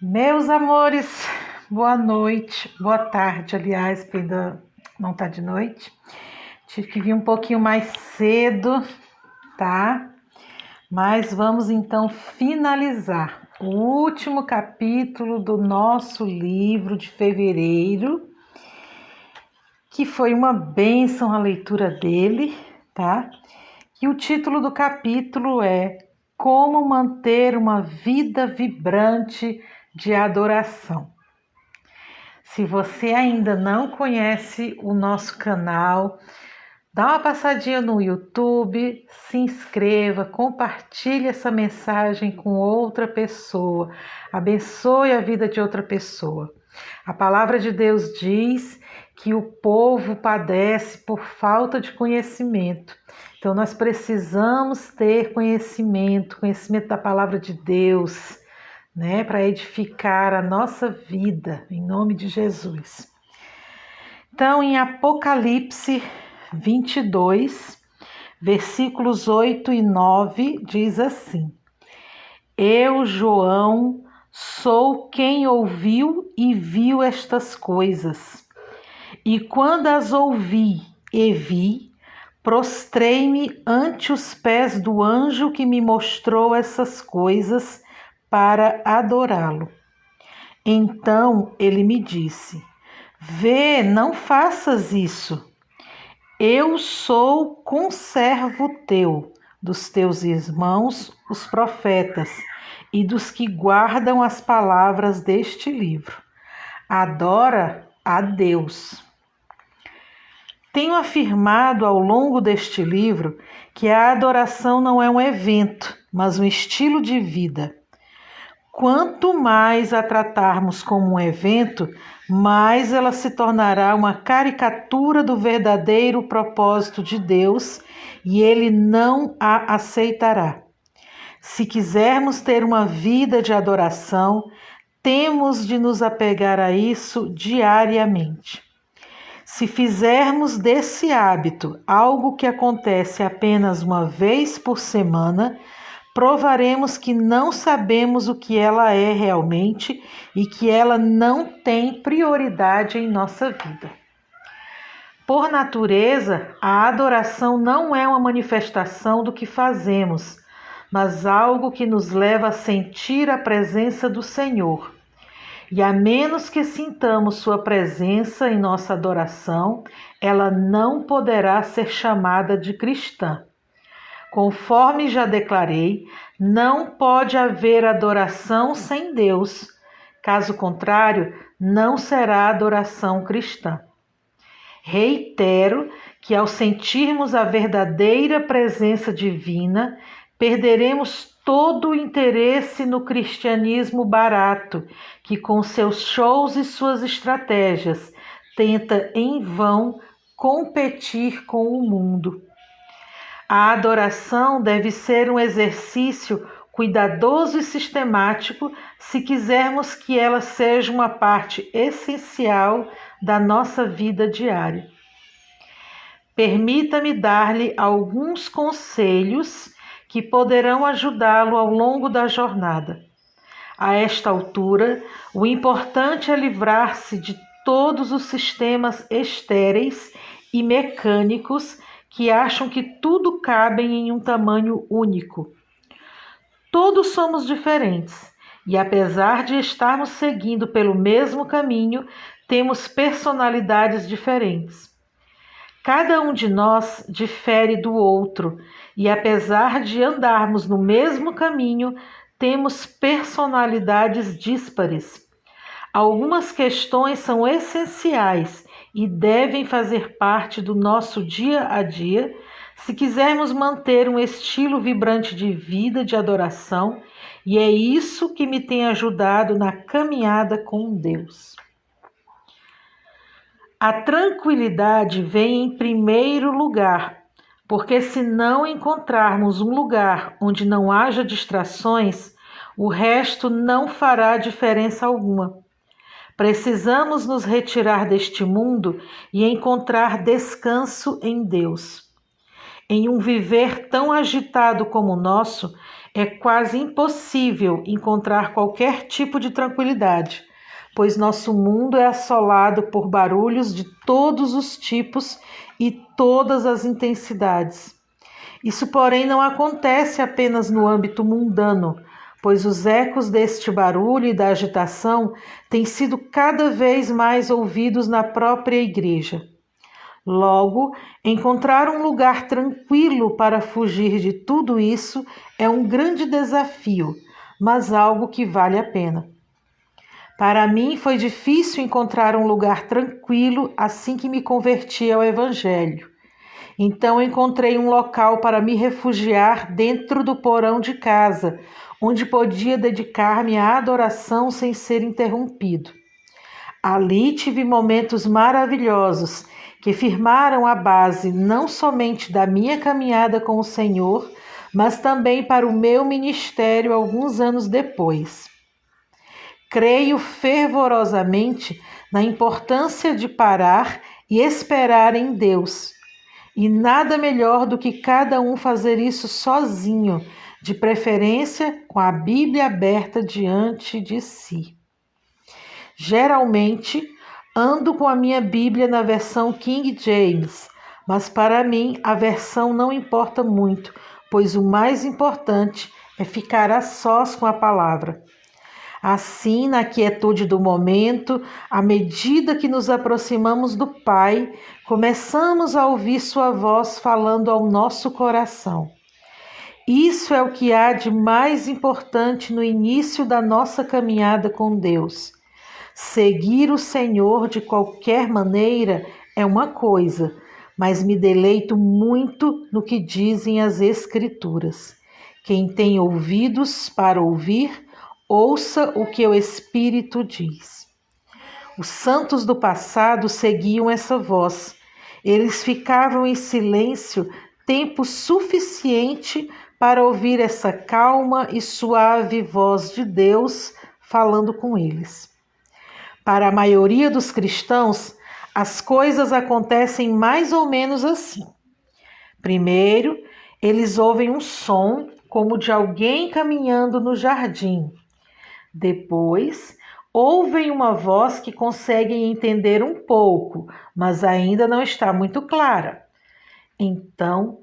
Meus amores, boa noite, boa tarde, aliás, porque ainda não tá de noite. Tive que vir um pouquinho mais cedo, tá? Mas vamos então finalizar o último capítulo do nosso livro de fevereiro, que foi uma bênção a leitura dele, tá? E o título do capítulo é Como manter uma vida vibrante de adoração. Se você ainda não conhece o nosso canal, dá uma passadinha no YouTube, se inscreva, compartilhe essa mensagem com outra pessoa, abençoe a vida de outra pessoa. A palavra de Deus diz que o povo padece por falta de conhecimento. Então nós precisamos ter conhecimento da palavra de Deus, né, para edificar a nossa vida, em nome de Jesus. Então, em Apocalipse 22, versículos 8 e 9, diz assim: Eu, João, sou quem ouviu e viu estas coisas. E quando as ouvi e vi, prostrei-me ante os pés do anjo que me mostrou essas coisas para adorá-lo. Então ele me disse: Vê, não faças isso. Eu sou conservo teu, dos teus irmãos, os profetas, e dos que guardam as palavras deste livro. Adora a Deus. Tenho afirmado ao longo deste livro que a adoração não é um evento, mas um estilo de vida. Quanto mais a tratarmos como um evento, mais ela se tornará uma caricatura do verdadeiro propósito de Deus e Ele não a aceitará. Se quisermos ter uma vida de adoração, temos de nos apegar a isso diariamente. Se fizermos desse hábito algo que acontece apenas uma vez por semana, provaremos que não sabemos o que ela é realmente e que ela não tem prioridade em nossa vida. Por natureza, a adoração não é uma manifestação do que fazemos, mas algo que nos leva a sentir a presença do Senhor. E a menos que sintamos sua presença em nossa adoração, ela não poderá ser chamada de cristã. Conforme já declarei, não pode haver adoração sem Deus. Caso contrário, não será adoração cristã. Reitero que ao sentirmos a verdadeira presença divina, perderemos todo o interesse no cristianismo barato, que com seus shows e suas estratégias tenta em vão competir com o mundo. A adoração deve ser um exercício cuidadoso e sistemático se quisermos que ela seja uma parte essencial da nossa vida diária. Permita-me dar-lhe alguns conselhos que poderão ajudá-lo ao longo da jornada. A esta altura, o importante é livrar-se de todos os sistemas estéreis e mecânicos que acham que tudo cabe em um tamanho único. Todos somos diferentes e, apesar de estarmos seguindo pelo mesmo caminho, temos personalidades diferentes. Cada um de nós difere do outro e, apesar de andarmos no mesmo caminho, temos personalidades díspares. Algumas questões são essenciais e devem fazer parte do nosso dia a dia, se quisermos manter um estilo vibrante de vida, de adoração, e é isso que me tem ajudado na caminhada com Deus. A tranquilidade vem em primeiro lugar, porque se não encontrarmos um lugar onde não haja distrações, o resto não fará diferença alguma. Precisamos nos retirar deste mundo e encontrar descanso em Deus. Em um viver tão agitado como o nosso, é quase impossível encontrar qualquer tipo de tranquilidade, pois nosso mundo é assolado por barulhos de todos os tipos e todas as intensidades. Isso, porém, não acontece apenas no âmbito mundano, pois os ecos deste barulho e da agitação têm sido cada vez mais ouvidos na própria igreja. Logo, encontrar um lugar tranquilo para fugir de tudo isso é um grande desafio, mas algo que vale a pena. Para mim foi difícil encontrar um lugar tranquilo assim que me converti ao Evangelho. Então encontrei um local para me refugiar dentro do porão de casa, onde podia dedicar-me à adoração sem ser interrompido. Ali tive momentos maravilhosos que firmaram a base não somente da minha caminhada com o Senhor, mas também para o meu ministério alguns anos depois. Creio fervorosamente na importância de parar e esperar em Deus. E nada melhor do que cada um fazer isso sozinho, de preferência com a Bíblia aberta diante de si. Geralmente, ando com a minha Bíblia na versão King James, mas para mim a versão não importa muito, pois o mais importante é ficar a sós com a palavra. Assim, na quietude do momento, à medida que nos aproximamos do Pai, começamos a ouvir sua voz falando ao nosso coração. Isso é o que há de mais importante no início da nossa caminhada com Deus. Seguir o Senhor de qualquer maneira é uma coisa, mas me deleito muito no que dizem as Escrituras. Quem tem ouvidos para ouvir, ouça o que o Espírito diz. Os santos do passado seguiam essa voz. Eles ficavam em silêncio tempo suficiente para ouvir essa calma e suave voz de Deus falando com eles. Para a maioria dos cristãos, as coisas acontecem mais ou menos assim. Primeiro, eles ouvem um som como de alguém caminhando no jardim. Depois, ouvem uma voz que conseguem entender um pouco, mas ainda não está muito clara. Então,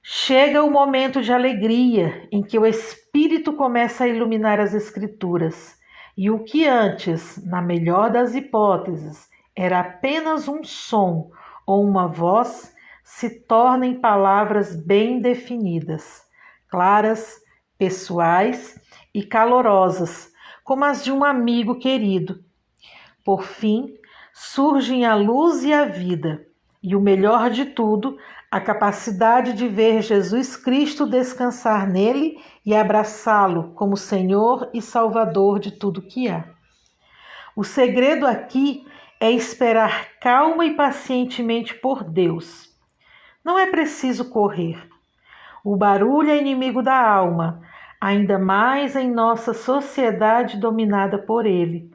chega o momento de alegria em que o Espírito começa a iluminar as Escrituras. E o que antes, na melhor das hipóteses, era apenas um som ou uma voz, se torna em palavras bem definidas, claras, pessoais e calorosas, como as de um amigo querido. Por fim, surgem a luz e a vida, e o melhor de tudo, a capacidade de ver Jesus Cristo descansar nele e abraçá-lo como Senhor e Salvador de tudo que há. O segredo aqui é esperar calma e pacientemente por Deus. Não é preciso correr. O barulho é inimigo da alma, ainda mais em nossa sociedade dominada por ele,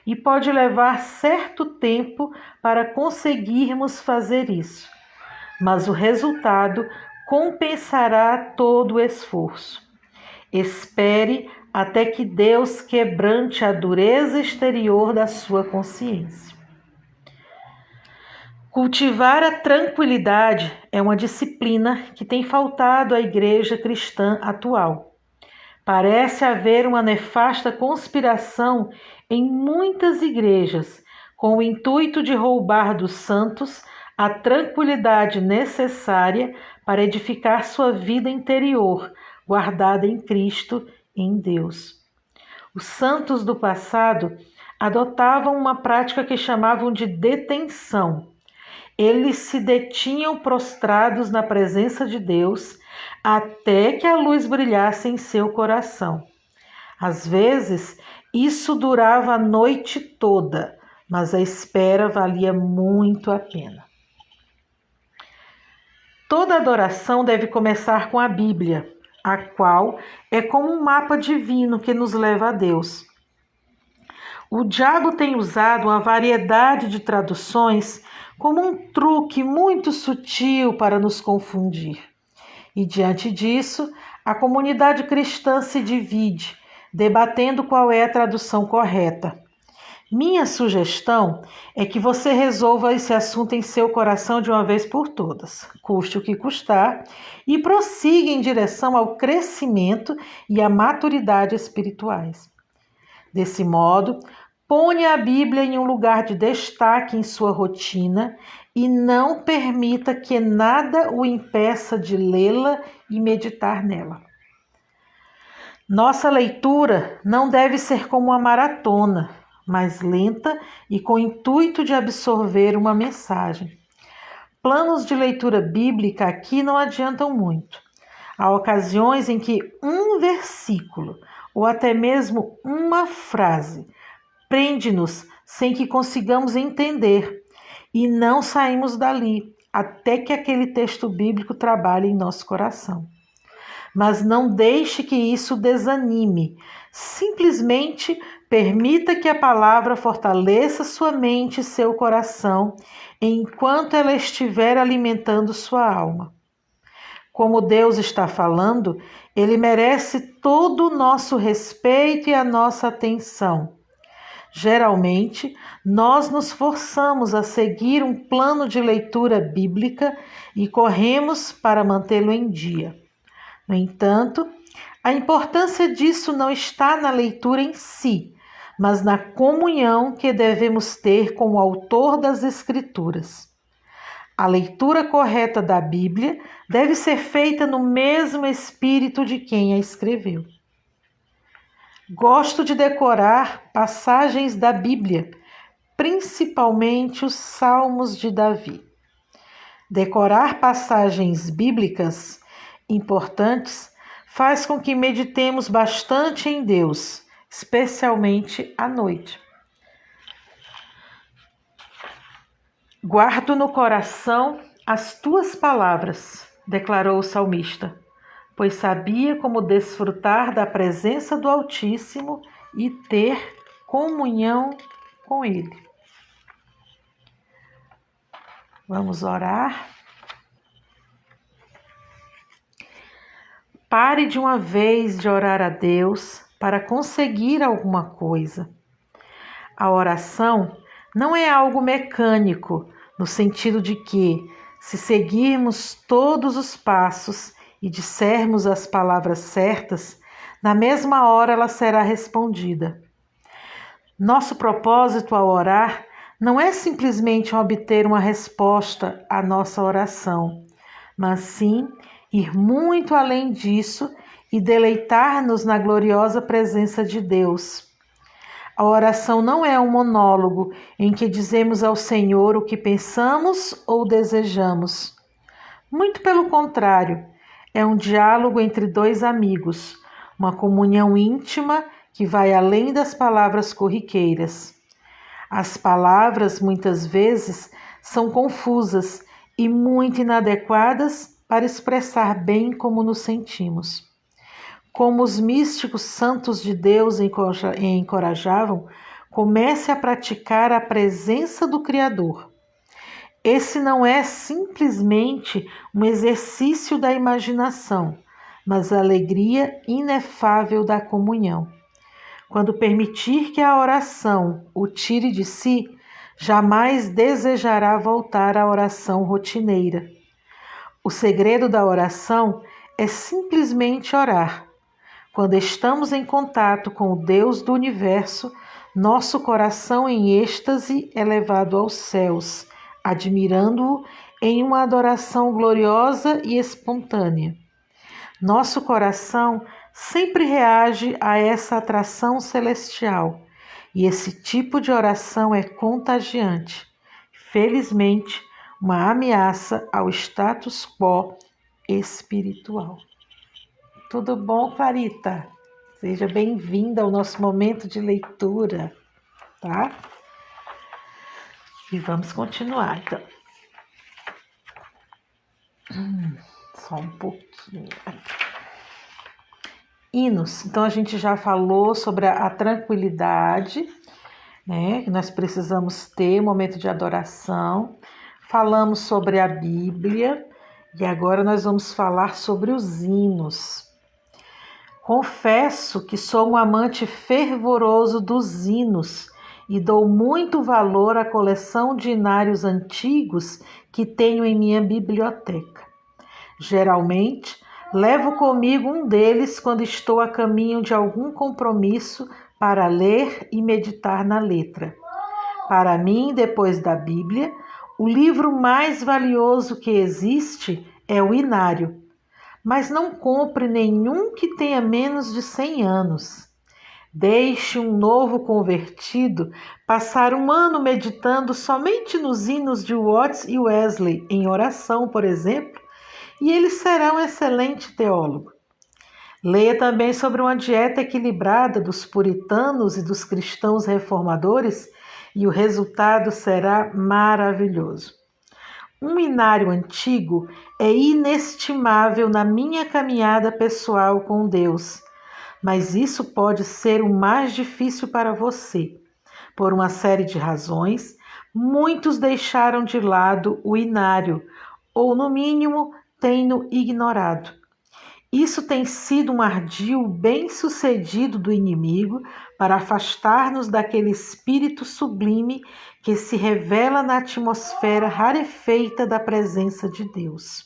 e pode levar certo tempo para conseguirmos fazer isso, mas o resultado compensará todo o esforço. Espere até que Deus quebrante a dureza exterior da sua consciência. Cultivar a tranquilidade é uma disciplina que tem faltado à igreja cristã atual. Parece haver uma nefasta conspiração em muitas igrejas com o intuito de roubar dos santos a tranquilidade necessária para edificar sua vida interior, guardada em Cristo e em Deus. Os santos do passado adotavam uma prática que chamavam de detenção. Eles se detinham prostrados na presença de Deus até que a luz brilhasse em seu coração. Às vezes, isso durava a noite toda, mas a espera valia muito a pena. Toda adoração deve começar com a Bíblia, a qual é como um mapa divino que nos leva a Deus. O diabo tem usado uma variedade de traduções como um truque muito sutil para nos confundir. E diante disso, a comunidade cristã se divide, debatendo qual é a tradução correta. Minha sugestão é que você resolva esse assunto em seu coração de uma vez por todas, custe o que custar, e prossiga em direção ao crescimento e à maturidade espirituais. Desse modo, ponha a Bíblia em um lugar de destaque em sua rotina e não permita que nada o impeça de lê-la e meditar nela. Nossa leitura não deve ser como uma maratona, mas lenta e com o intuito de absorver uma mensagem. Planos de leitura bíblica aqui não adiantam muito. Há ocasiões em que um versículo ou até mesmo uma frase prende-nos sem que consigamos entender e não saímos dali até que aquele texto bíblico trabalhe em nosso coração. Mas não deixe que isso desanime. Simplesmente permita que a palavra fortaleça sua mente e seu coração enquanto ela estiver alimentando sua alma. Como Deus está falando, Ele merece todo o nosso respeito e a nossa atenção. Geralmente, nós nos forçamos a seguir um plano de leitura bíblica e corremos para mantê-lo em dia. No entanto, a importância disso não está na leitura em si, mas na comunhão que devemos ter com o autor das Escrituras. A leitura correta da Bíblia deve ser feita no mesmo espírito de quem a escreveu. Gosto de decorar passagens da Bíblia, principalmente os Salmos de Davi. Decorar passagens bíblicas importantes faz com que meditemos bastante em Deus, especialmente à noite. Guardo no coração as tuas palavras, declarou o salmista, pois sabia como desfrutar da presença do Altíssimo e ter comunhão com Ele. Vamos orar. Pare de uma vez de orar a Deus para conseguir alguma coisa. A oração não é algo mecânico, no sentido de que, se seguirmos todos os passos e dissermos as palavras certas, na mesma hora ela será respondida. Nosso propósito ao orar não é simplesmente obter uma resposta à nossa oração, mas sim ir muito além disso e deleitar-nos na gloriosa presença de Deus. A oração não é um monólogo em que dizemos ao Senhor o que pensamos ou desejamos. Muito pelo contrário, é um diálogo entre dois amigos, uma comunhão íntima que vai além das palavras corriqueiras. As palavras, muitas vezes, são confusas e muito inadequadas para expressar bem como nos sentimos. Como os místicos santos de Deus encorajavam, comece a praticar a presença do Criador. Esse não é simplesmente um exercício da imaginação, mas a alegria inefável da comunhão. Quando permitir que a oração o tire de si, jamais desejará voltar à oração rotineira. O segredo da oração é simplesmente orar. Quando estamos em contato com o Deus do universo, nosso coração em êxtase é levado aos céus, admirando-o em uma adoração gloriosa e espontânea. Nosso coração sempre reage a essa atração celestial, e esse tipo de oração é contagiante. Felizmente, uma ameaça ao status quo espiritual. Tudo bom, Clarita? Seja bem-vinda ao nosso momento de leitura, tá? E vamos continuar, então. Só um pouquinho. Hinos. Então, a gente já falou sobre a tranquilidade, né? Que nós precisamos ter um momento de adoração. Falamos sobre a Bíblia E agora nós vamos falar sobre os hinos. Confesso que sou um amante fervoroso dos hinos e dou muito valor à coleção de hinários antigos que tenho em minha biblioteca. Geralmente, levo comigo um deles quando estou a caminho de algum compromisso para ler e meditar na letra. Para mim, depois da Bíblia, o livro mais valioso que existe é o hinário. Mas não compre nenhum que tenha menos de 100 anos. Deixe um novo convertido passar um ano meditando somente nos hinos de Watts e Wesley, em oração, por exemplo, e ele será um excelente teólogo. Leia também sobre uma dieta equilibrada dos puritanos e dos cristãos reformadores e o resultado será maravilhoso. Um hinário antigo é inestimável na minha caminhada pessoal com Deus, mas isso pode ser o mais difícil para você. Por uma série de razões, muitos deixaram de lado o hinário, ou no mínimo têm-no ignorado. Isso tem sido um ardil bem-sucedido do inimigo para afastar-nos daquele espírito sublime que se revela na atmosfera rarefeita da presença de Deus.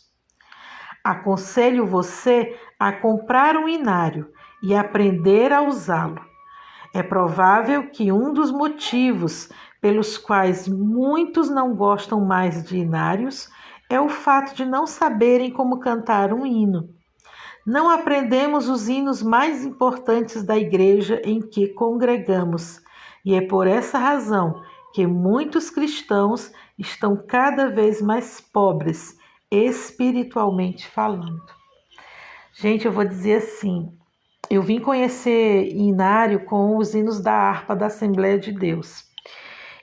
Aconselho você a comprar um hinário e aprender a usá-lo. É provável que um dos motivos pelos quais muitos não gostam mais de hinários é o fato de não saberem como cantar um hino. Não aprendemos os hinos mais importantes da igreja em que congregamos, e é por essa razão que muitos cristãos estão cada vez mais pobres, espiritualmente falando. Gente, eu vou dizer assim, eu vim conhecer hinário com os hinos da harpa da Assembleia de Deus,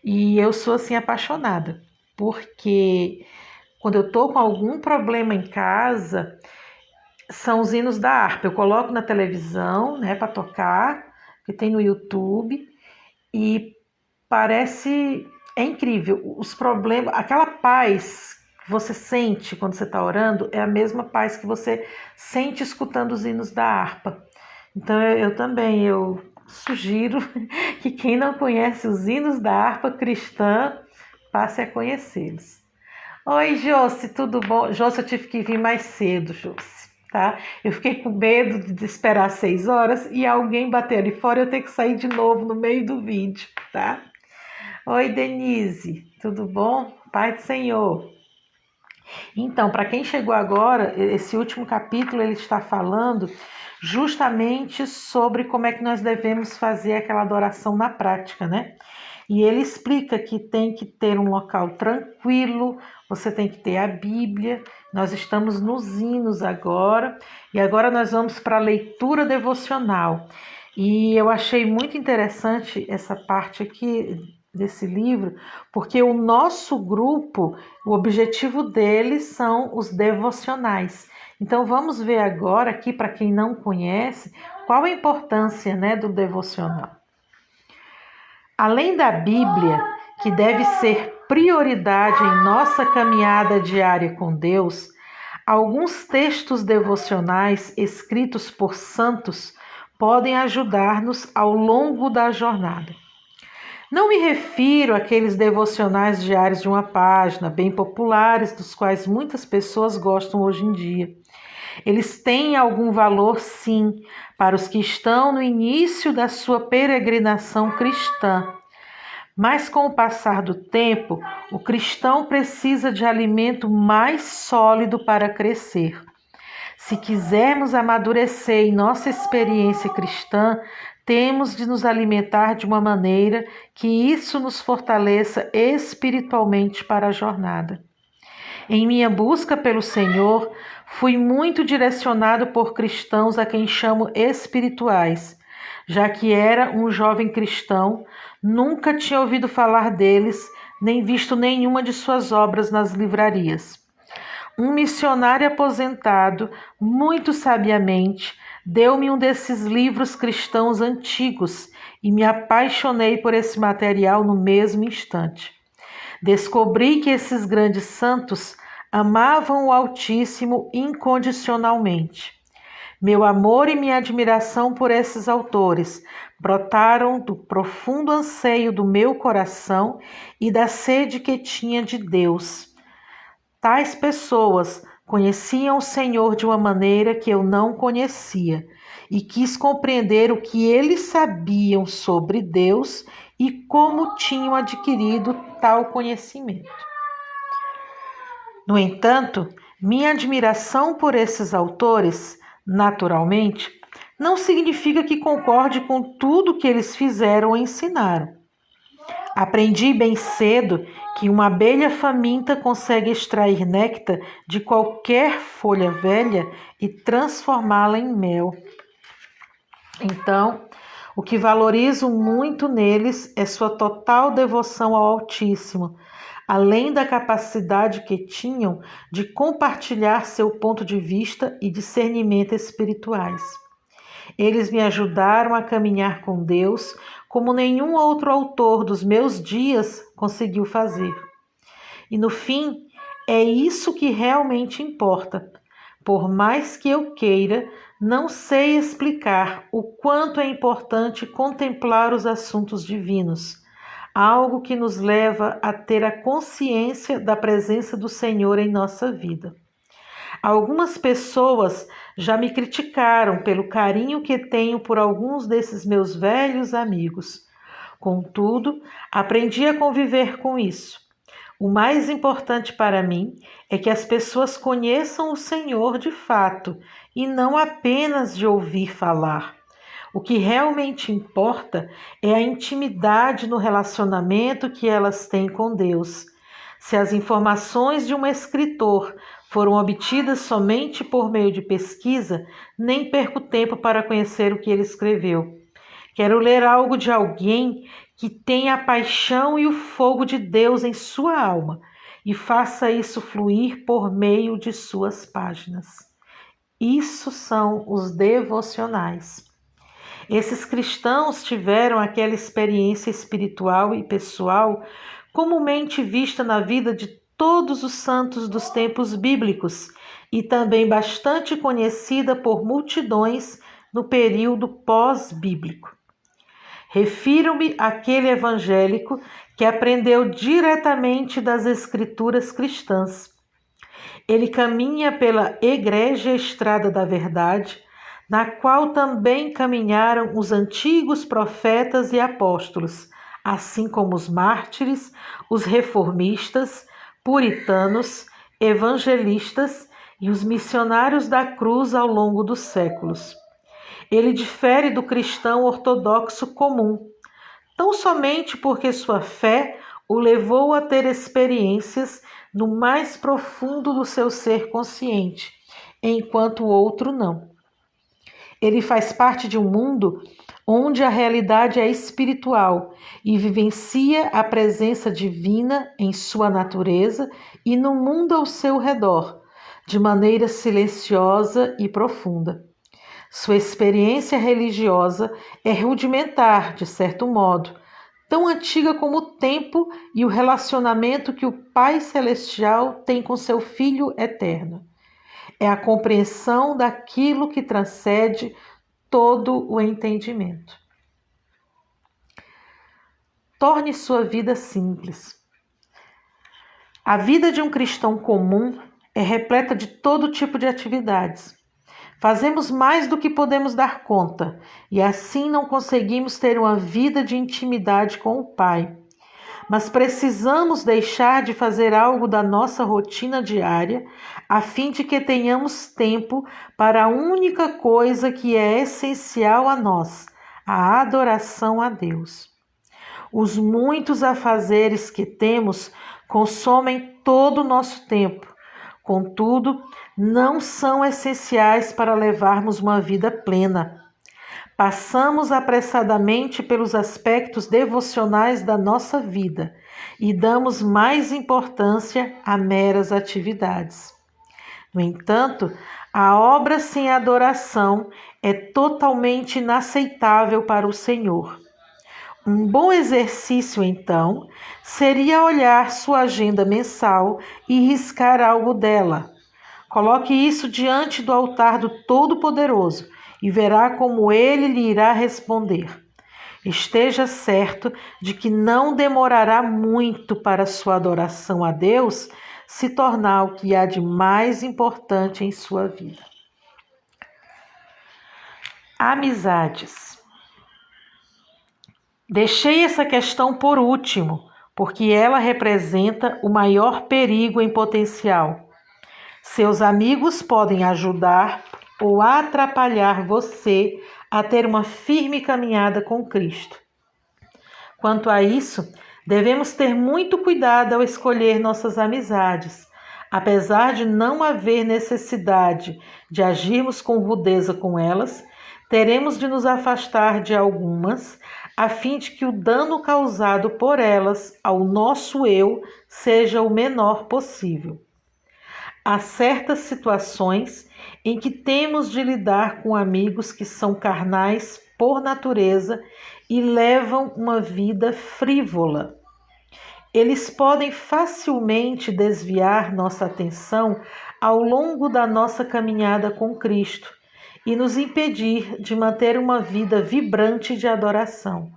e eu sou assim apaixonada, porque quando eu estou com algum problema em casa, são os hinos da harpa. Eu coloco na televisão, né, para tocar, que tem no YouTube, e é incrível. Os problemas, aquela paz que você sente quando você está orando, é a mesma paz que você sente escutando os hinos da harpa. Então eu sugiro que quem não conhece os hinos da harpa cristã, passe a conhecê-los. Oi, Josi, tudo bom? Josi, eu tive que vir mais cedo, Josi. Tá? Eu fiquei com medo de esperar 6 horas e alguém bater ali fora, eu ter que sair de novo no meio do vídeo, tá? Oi, Denise, tudo bom? Pai do Senhor. Então, para quem chegou agora, esse último capítulo ele está falando justamente sobre como é que nós devemos fazer aquela adoração na prática, né? E ele explica que tem que ter um local tranquilo, você tem que ter a Bíblia. Nós estamos nos hinos agora, e agora nós vamos para a leitura devocional. E eu achei muito interessante essa parte aqui desse livro, porque o nosso grupo, o objetivo deles são os devocionais. Então vamos ver agora aqui, para quem não conhece, qual a importância, né, do devocional. Além da Bíblia, que deve ser prioridade em nossa caminhada diária com Deus, alguns textos devocionais escritos por santos podem ajudar-nos ao longo da jornada. Não me refiro àqueles devocionais diários de uma página, bem populares, dos quais muitas pessoas gostam hoje em dia. Eles têm algum valor, sim, para os que estão no início da sua peregrinação cristã. Mas com o passar do tempo, o cristão precisa de alimento mais sólido para crescer. Se quisermos amadurecer em nossa experiência cristã, temos de nos alimentar de uma maneira que isso nos fortaleça espiritualmente para a jornada. Em minha busca pelo Senhor, fui muito direcionado por cristãos a quem chamo espirituais. Já que era um jovem cristão, nunca tinha ouvido falar deles, nem visto nenhuma de suas obras nas livrarias. Um missionário aposentado, muito sabiamente, deu-me um desses livros cristãos antigos e me apaixonei por esse material no mesmo instante. Descobri que esses grandes santos amavam o Altíssimo incondicionalmente. Meu amor e minha admiração por esses autores brotaram do profundo anseio do meu coração e da sede que tinha de Deus. Tais pessoas conheciam o Senhor de uma maneira que eu não conhecia e quis compreender o que eles sabiam sobre Deus e como tinham adquirido tal conhecimento. No entanto, minha admiração por esses autores, naturalmente, não significa que concorde com tudo que eles fizeram ou ensinaram. Aprendi bem cedo que uma abelha faminta consegue extrair néctar de qualquer folha velha e transformá-la em mel. Então, o que valorizo muito neles é sua total devoção ao Altíssimo, além da capacidade que tinham de compartilhar seu ponto de vista e discernimento espirituais. Eles me ajudaram a caminhar com Deus como nenhum outro autor dos meus dias conseguiu fazer. E no fim, é isso que realmente importa. Por mais que eu queira, não sei explicar o quanto é importante contemplar os assuntos divinos, algo que nos leva a ter a consciência da presença do Senhor em nossa vida. Algumas pessoas já me criticaram pelo carinho que tenho por alguns desses meus velhos amigos. Contudo, aprendi a conviver com isso. O mais importante para mim é que as pessoas conheçam o Senhor de fato e não apenas de ouvir falar. O que realmente importa é a intimidade no relacionamento que elas têm com Deus. Se as informações de um escritor foram obtidas somente por meio de pesquisa, nem perco tempo para conhecer o que ele escreveu. Quero ler algo de alguém que tenha a paixão e o fogo de Deus em sua alma e faça isso fluir por meio de suas páginas. Isso são os devocionais. Esses cristãos tiveram aquela experiência espiritual e pessoal comumente vista na vida de todos os santos dos tempos bíblicos e também bastante conhecida por multidões no período pós-bíblico. Refiro-me àquele evangélico que aprendeu diretamente das escrituras cristãs. Ele caminha pela egregia estrada da verdade, na qual também caminharam os antigos profetas e apóstolos, assim como os mártires, os reformistas, puritanos, evangelistas e os missionários da cruz ao longo dos séculos. Ele difere do cristão ortodoxo comum, tão somente porque sua fé o levou a ter experiências no mais profundo do seu ser consciente, enquanto o outro não. Ele faz parte de um mundo onde a realidade é espiritual e vivencia a presença divina em sua natureza e no mundo ao seu redor, de maneira silenciosa e profunda. Sua experiência religiosa é rudimentar, de certo modo, tão antiga como o tempo e o relacionamento que o Pai Celestial tem com seu Filho eterno. É a compreensão daquilo que transcende todo o entendimento. Torne sua vida simples. A vida de um cristão comum é repleta de todo tipo de atividades. Fazemos mais do que podemos dar conta e assim não conseguimos ter uma vida de intimidade com o Pai. Mas precisamos deixar de fazer algo da nossa rotina diária a fim de que tenhamos tempo para a única coisa que é essencial a nós, a adoração a Deus. Os muitos afazeres que temos consomem todo o nosso tempo. Contudo, não são essenciais para levarmos uma vida plena. Passamos apressadamente pelos aspectos devocionais da nossa vida e damos mais importância a meras atividades. No entanto, a obra sem adoração é totalmente inaceitável para o Senhor. Um bom exercício, então, seria olhar sua agenda mensal e riscar algo dela. Coloque isso diante do altar do Todo-Poderoso e verá como ele lhe irá responder. Esteja certo de que não demorará muito para sua adoração a Deus se tornar o que há de mais importante em sua vida. Amizades. Deixei essa questão por último, porque ela representa o maior perigo em potencial. Seus amigos podem ajudar ou atrapalhar você a ter uma firme caminhada com Cristo. Quanto a isso, devemos ter muito cuidado ao escolher nossas amizades. Apesar de não haver necessidade de agirmos com rudeza com elas, teremos de nos afastar de algumas, a fim de que o dano causado por elas ao nosso eu seja o menor possível. Há certas situações em que temos de lidar com amigos que são carnais por natureza e levam uma vida frívola. Eles podem facilmente desviar nossa atenção ao longo da nossa caminhada com Cristo e nos impedir de manter uma vida vibrante de adoração.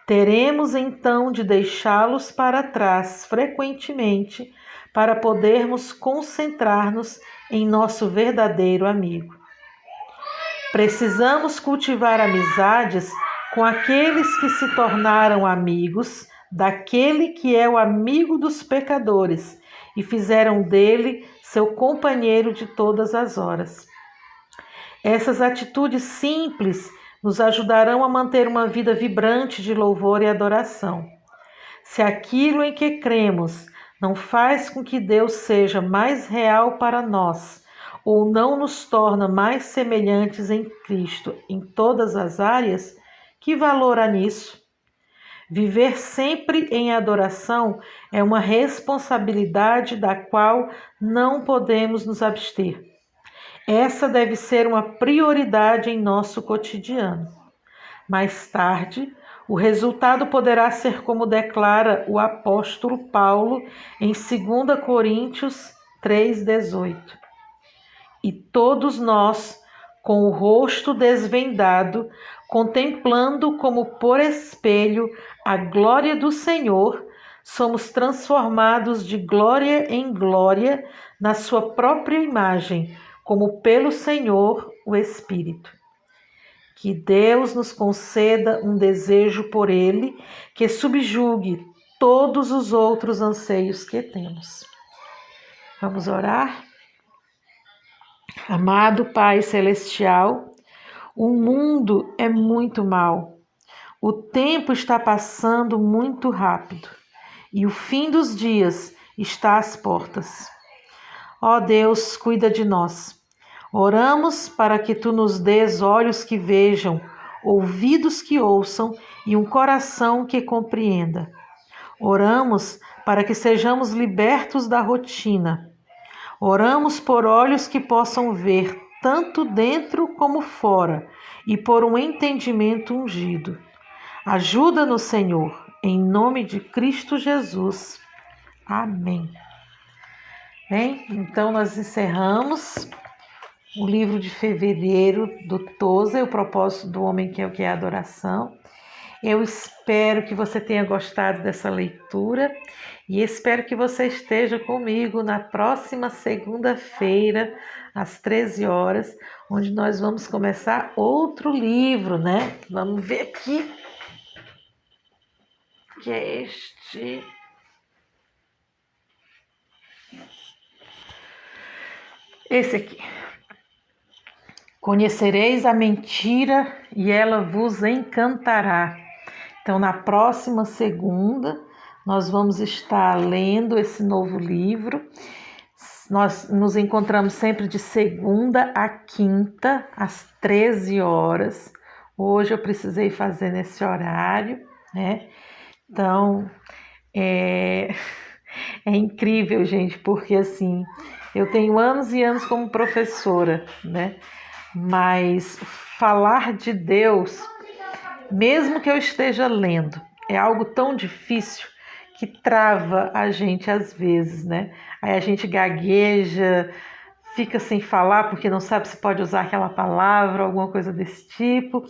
Teremos então de deixá-los para trás frequentemente para podermos concentrar-nos em nosso verdadeiro amigo. Precisamos cultivar amizades com aqueles que se tornaram amigos daquele que é o amigo dos pecadores e fizeram dele seu companheiro de todas as horas. Essas atitudes simples nos ajudarão a manter uma vida vibrante de louvor e adoração. Se aquilo em que cremos não faz com que Deus seja mais real para nós, ou não nos torna mais semelhantes em Cristo em todas as áreas, que valor há nisso? Viver sempre em adoração é uma responsabilidade da qual não podemos nos abster. Essa deve ser uma prioridade em nosso cotidiano. Mais tarde, o resultado poderá ser como declara o apóstolo Paulo em 2 Coríntios 3,18. E todos nós, com o rosto desvendado, contemplando como por espelho a glória do Senhor, somos transformados de glória em glória na sua própria imagem, como pelo Senhor, o Espírito. Que Deus nos conceda um desejo por Ele que subjugue todos os outros anseios que temos. Vamos orar? Amado Pai Celestial, o mundo é muito mau. O tempo está passando muito rápido e o fim dos dias está às portas. Ó Deus, cuida de nós. Oramos para que Tu nos dês olhos que vejam, ouvidos que ouçam e um coração que compreenda. Oramos para que sejamos libertos da rotina. Oramos por olhos que possam ver, tanto dentro como fora, e por um entendimento ungido. Ajuda-nos, Senhor, em nome de Cristo Jesus. Amém. Bem, então nós encerramos o livro de fevereiro do Tozer, o propósito do homem que é o que é adoração. Eu espero que você tenha gostado dessa leitura e espero que você esteja comigo na próxima segunda-feira, às 13 horas, onde nós vamos começar outro livro, né? Vamos ver aqui, que é este. Esse aqui. Conhecereis a mentira e ela vos encantará. Então, na próxima segunda, nós vamos estar lendo esse novo livro. Nós nos encontramos sempre de segunda a quinta, às 13 horas. Hoje eu precisei fazer nesse horário, né? Então, é incrível, gente, porque assim, eu tenho anos e anos como professora, né? Mas falar de Deus mesmo que eu esteja lendo, é algo tão difícil que trava a gente às vezes, né? Aí a gente gagueja, fica sem falar porque não sabe se pode usar aquela palavra, alguma coisa desse tipo.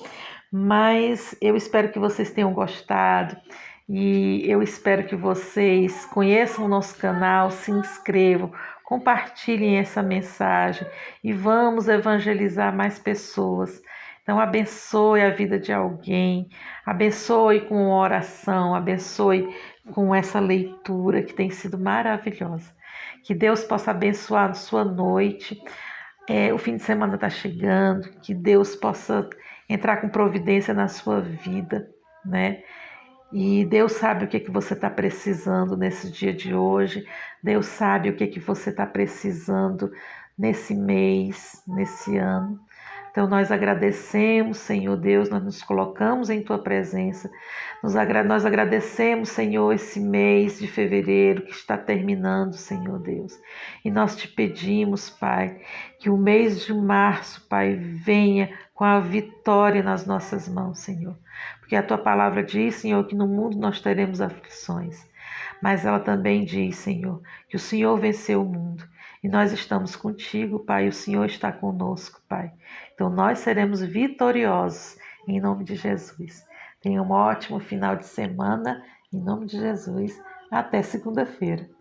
Mas eu espero que vocês tenham gostado e eu espero que vocês conheçam o nosso canal, se inscrevam, compartilhem essa mensagem e vamos evangelizar mais pessoas. Então, abençoe a vida de alguém, abençoe com oração, abençoe com essa leitura que tem sido maravilhosa. Que Deus possa abençoar a sua noite. O fim de semana está chegando, que Deus possa entrar com providência na sua vida, né? E Deus sabe o que você está precisando nesse dia de hoje, Deus sabe o que você está precisando nesse mês, nesse ano. Então nós agradecemos, Senhor Deus, nós nos colocamos em Tua presença, nós agradecemos, Senhor, esse mês de fevereiro que está terminando, Senhor Deus. E nós te pedimos, Pai, que o mês de março, Pai, venha com a vitória nas nossas mãos, Senhor. Porque a Tua palavra diz, Senhor, que no mundo nós teremos aflições, mas ela também diz, Senhor, que o Senhor venceu o mundo. E nós estamos contigo, Pai, e o Senhor está conosco, Pai. Então nós seremos vitoriosos, em nome de Jesus. Tenha um ótimo final de semana, em nome de Jesus. Até segunda-feira.